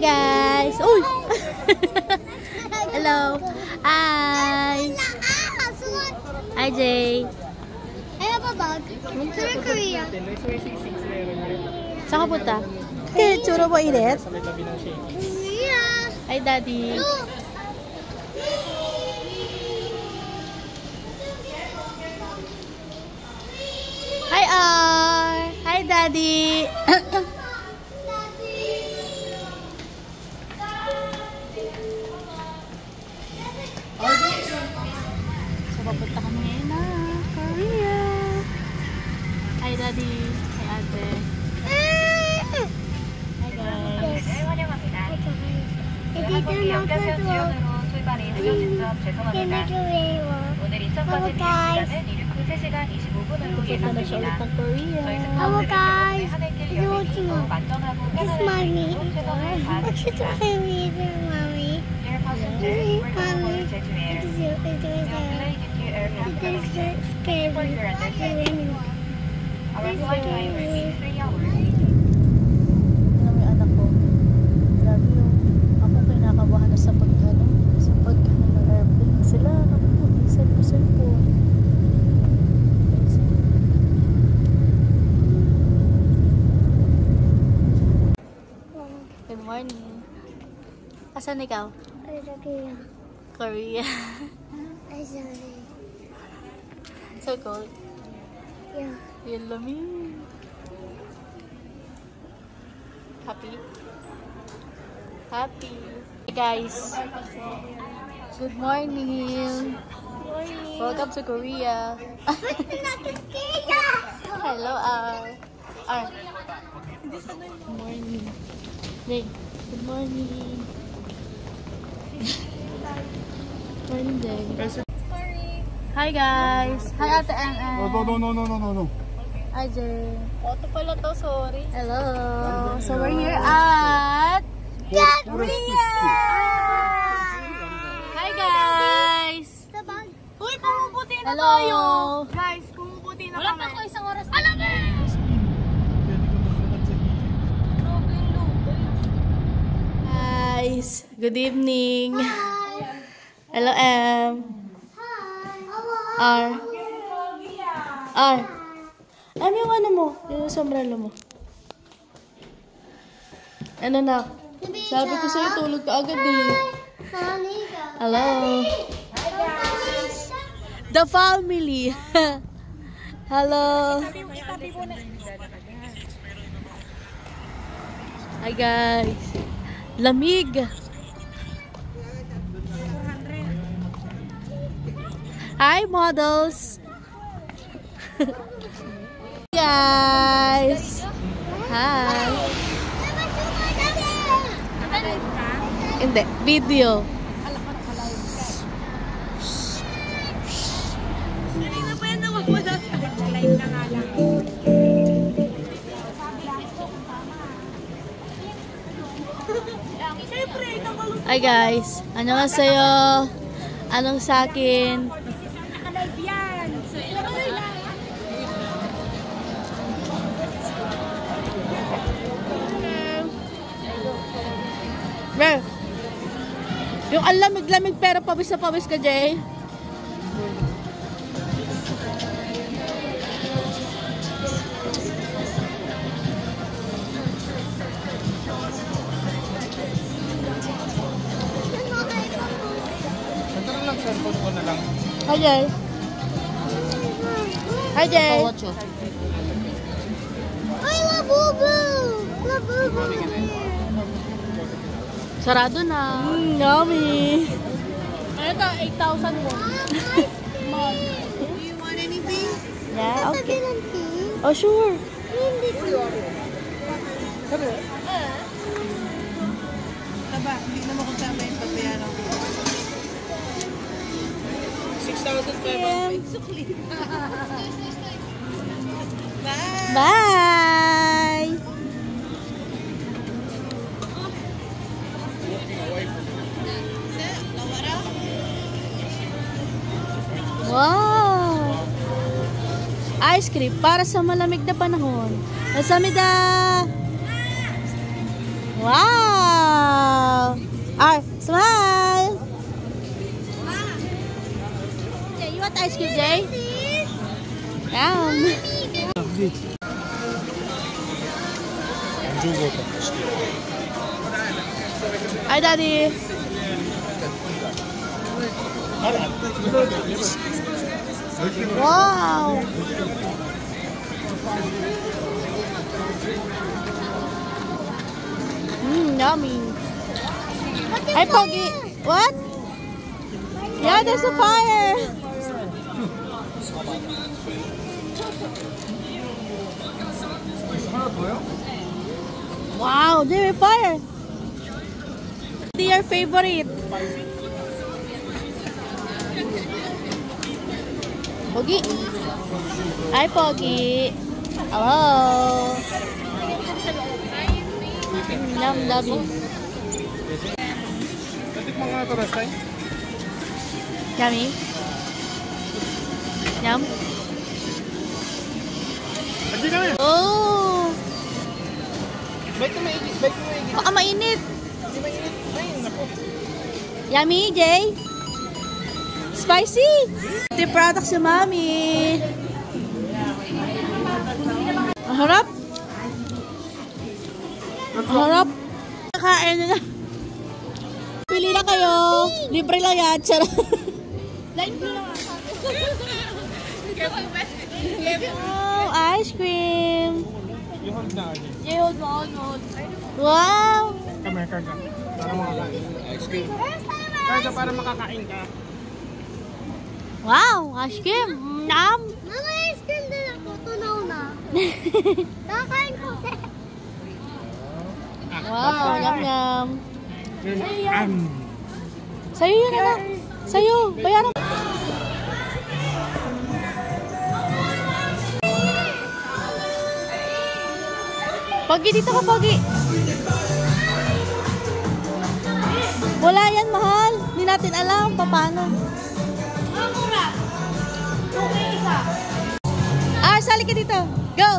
guys! Uy! Hello! Hi! Hi, Jay! I have a bag. To Korea. Saan ka punta? Okay, tsura mo init? Korea. Hi, Daddy! Hi, R! Hi, Daddy! So, papunta kami ngayon na Korea. Hi, Daddy. Hi, Ate. Hi, guys. Pupunta na siya ulit ng Korea. Hello guys, this is mommy. Look, she's right here, mommy. Mommy, this is scary. Yung anak ko, grabe yung ako kinakabahan na sa pagkano ng airplane. Sila, cellphone. Good morning. Asan ikaw? Korea. So cold. Yeah. Yung lamig. Happy? Happy. Hey guys. Good morning. Welcome to Korea. Hello, R. Good morning. Hey, good morning. Morning, Jay. Hi guys. Hi, Ate Ann. No. Hi, Jay. Auto pala to, sorry. Hello. So we're here at Korea. Hi guys. Uy, pumuputi na Hello. tayo. Guys, pumuputi na kami. Wala pa ako isang oras. Alam mo! Guys, good evening. Hello, R. Ano yung ano mo? Yung sombrero mo? Ano na? Sabi ko sa'yo, tulog ka agad eh. Hello. The family. Hello. Hi guys. Lamig. Hi models. Guys. Hi. Hindi, video. Hi guys. Annyeonghaseyo. Anong sa akin? Bro, yung ang lamig-lamig pero pawis na pawis ka, Jay. Cellphone ko na lang. Hi, Jay. Hi, Jay. Ay, Labubu! Labubu! Sarado na. Yummy. Ano to? 8,000 won. Do you want anything? Yeah, okay. Hindi. Oh, sure. Hindi ko. Sabi. Taba, hindi naman kung tama yung pagbayaran ko. 6,500. Sukli. Bye! Bye! Wow! Ice cream para sa malamig na panahon. Nasamida! Wow! ice cream, Jay? Yum. 안 좋은 거 같아. Hi, Daddy. Wow. Yummy. Hi, Poggy. What? Yeah, there's a fire. Wow, there's a fire. What's your favorite? Poggy. Hi, Poggy. Hello. Yum, yummy. Natikman nga ito last time. Yummy. Yum. Hindi na yan. Oh. Bait na maigit, bait na maigit. Baka mainit. Hindi mainit. Ay, naku. Yummy, Jay. Spicy. Ito product si Mami. Ang harap. Ang harap. Kakain na. Pili na kayo. Libre lang yan. Charot. Oh, ice cream. I-hold na agad. Hold on. Wow. Kami, karga. Para makakain. Ice cream. Karga para makakain ka. Wow, ice cream. Yum. Mama, ice cream din ako. Tunaw na. Kakain ko. Wow, yum yum. Am. Sa'yo yun, anak. Sa'yo. Bayaran. Pogi, dito ka, Pogi. Wala yan, mahal. Hindi natin alam paano. Sali ka dito. Go!